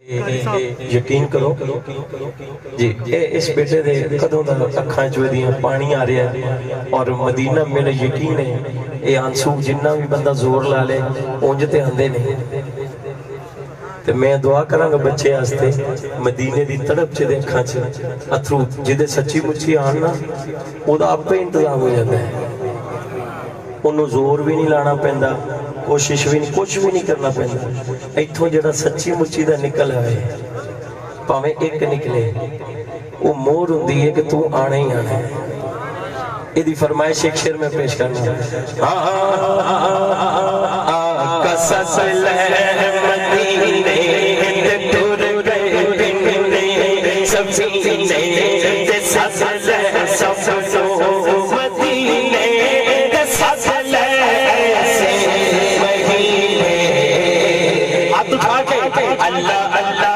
یقین کرو جی اس بیٹے دے قدوں دا اکھاں چودیاں پانی آ رہا ہے اور مدینہ میرا یقین ہے اے آنسو جنہ بھی بندہ زور لا لے اونجتے ہندے نہیں تو میں دعا کرانگا بچے آستے مدینے دی تڑپ چے دے اکھاں چے اتھرو جدے سچی مچھی آنا او دا آپ پہ انتظام ہو جاتا ہے انہوں زور بھی نہیں لانا پہندا کوشش بھی نہیں کچھ بھی نہیں کرنا پہندا ایتھوں جڑا سچی مچھی دا نکل آئے پاویں ایک نکلے وہ مور ہوندی ہے کہ تو آنا ہی آنا ہے ایدی فرمائش ایک شعر میں پیش کرنا آقا سسل ہے مدینے ٹور گئے بننے سبزینے تے سسل ہے سفزو مدینے تے سسل ہے مہینے ہاتھ اٹھا کے اللہ اللہ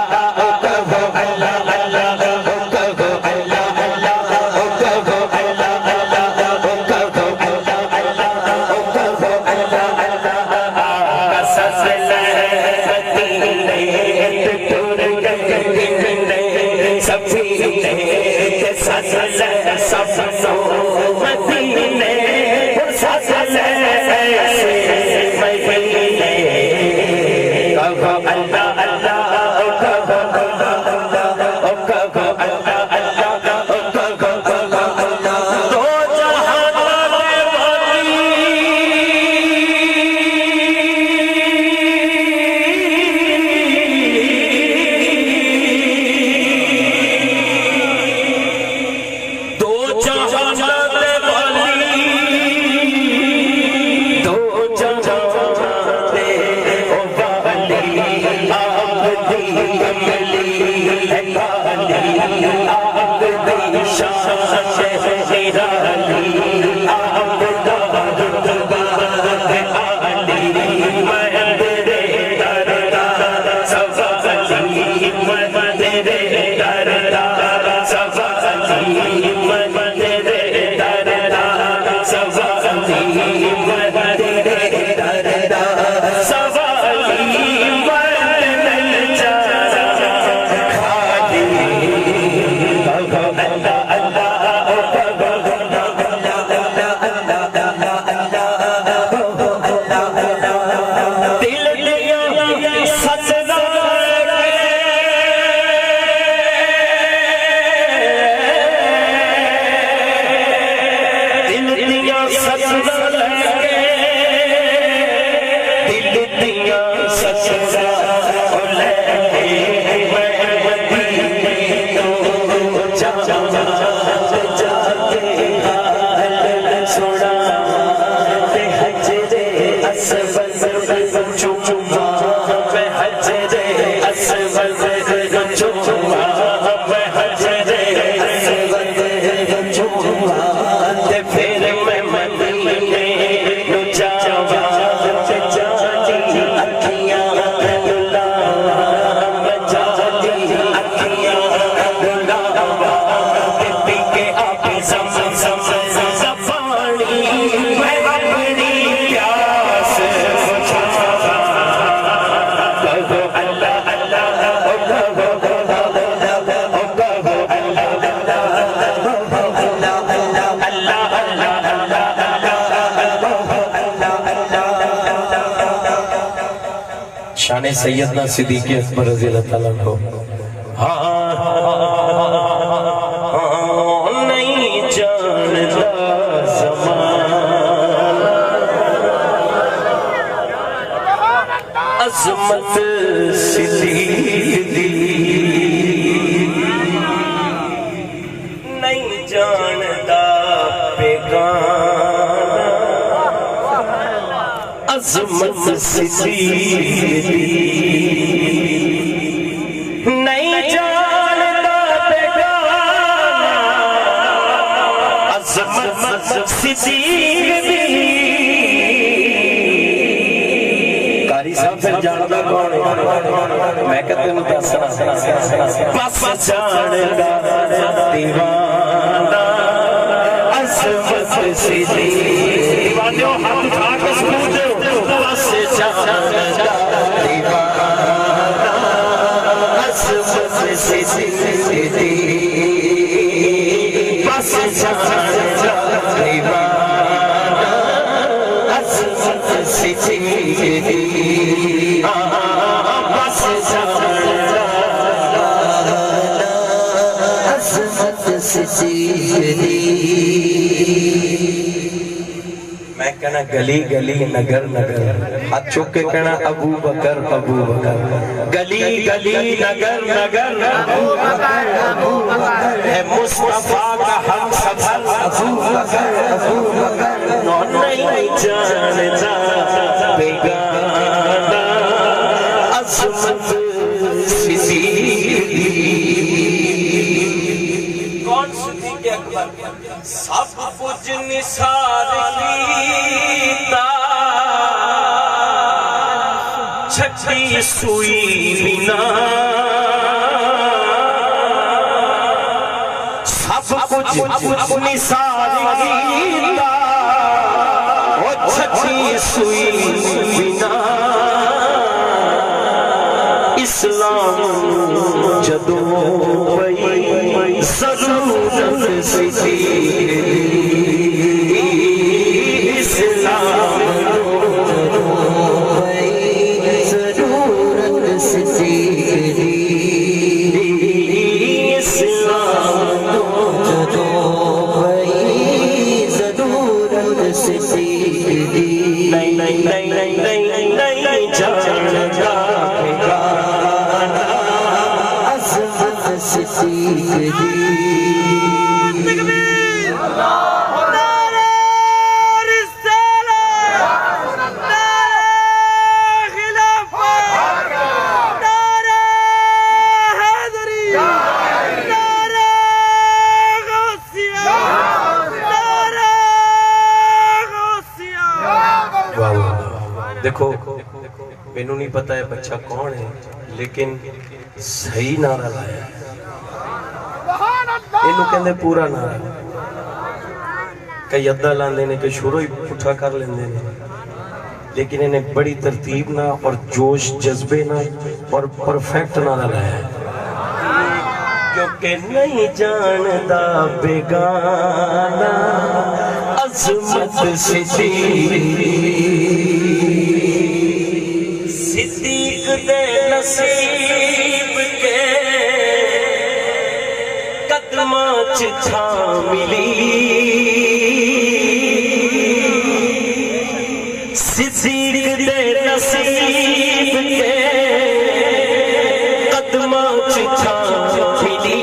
شان سیدنا صدیق اکبر رضی اللہ تعالیٰ عنہ نہیں جانتا زمان عظمت صدیق دی نہیں جانتا پیغام عظمت صدیق نہیں جانتا پیغام عظمت صدیق قاری صاحب پھر جانتا کون ہے میں کہتے ہیں متاثرہ بس جانتا دیوانہ عظمت صدیق دیوانیوں ہاتھ اٹھا کے سکوت بس جانتا دیوانہ بس جانا دیوانہ عظمت سے تیری بس جانا عظمت سے تیری میں کہنا گلی گلی نگر نگر ہاتھ چوک کے کہنا ابو بکر ابو بکر گلی گلی نگر نگر ابو بکر ابو بکر ہے مصطفیٰ کا ہم سفر ابو بکر ابو بکر نہیں جانتا بیگانہ عظمت صدیق کون صدیق اکبر سب کچھ نثار کیتا چھٹی سوئی بنا سب کچھ نثار کیتا چھٹی سوئی بنا اسلام جدو پئی ضرورت سے اسلام ضرورت سے اسلام جدو پئی ضرورت سے نہیں نہیں نہیں نہیں نہیں نہیں جانتا عظمت سے تکبیر نعرہ رسالت نعرہ خلافت نعرہ حیدری نعرہ غوثیہ نعرہ غوثیہ دیکھو مینوں نہیں پتا ہے بچہ کون ہے لیکن صحیح نعرہ لایا انہوں کہندے پورا نعرہ کئی ادھا لاندے نے کہ شروع ہی پٹھا کر لیندے نے لیکن انہیں بڑی ترتیب نہ اور جوش جذبے نہ اور پرفیکٹ نعرہ لایا ہے کیونکہ نہیں جاندا بیگانہ عظمت صدیق دے نصیب کے قدماں چھا ملی صدیق دے نصیب کے قدماں چھا ملی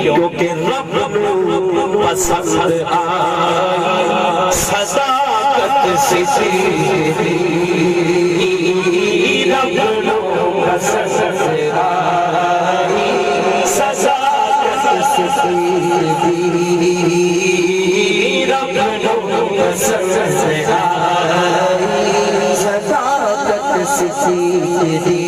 کیونکہ رب نو پسند آئی صداقت سے رب نو پسند آئی صداقت سے رب نو پسند آئی صداقت سے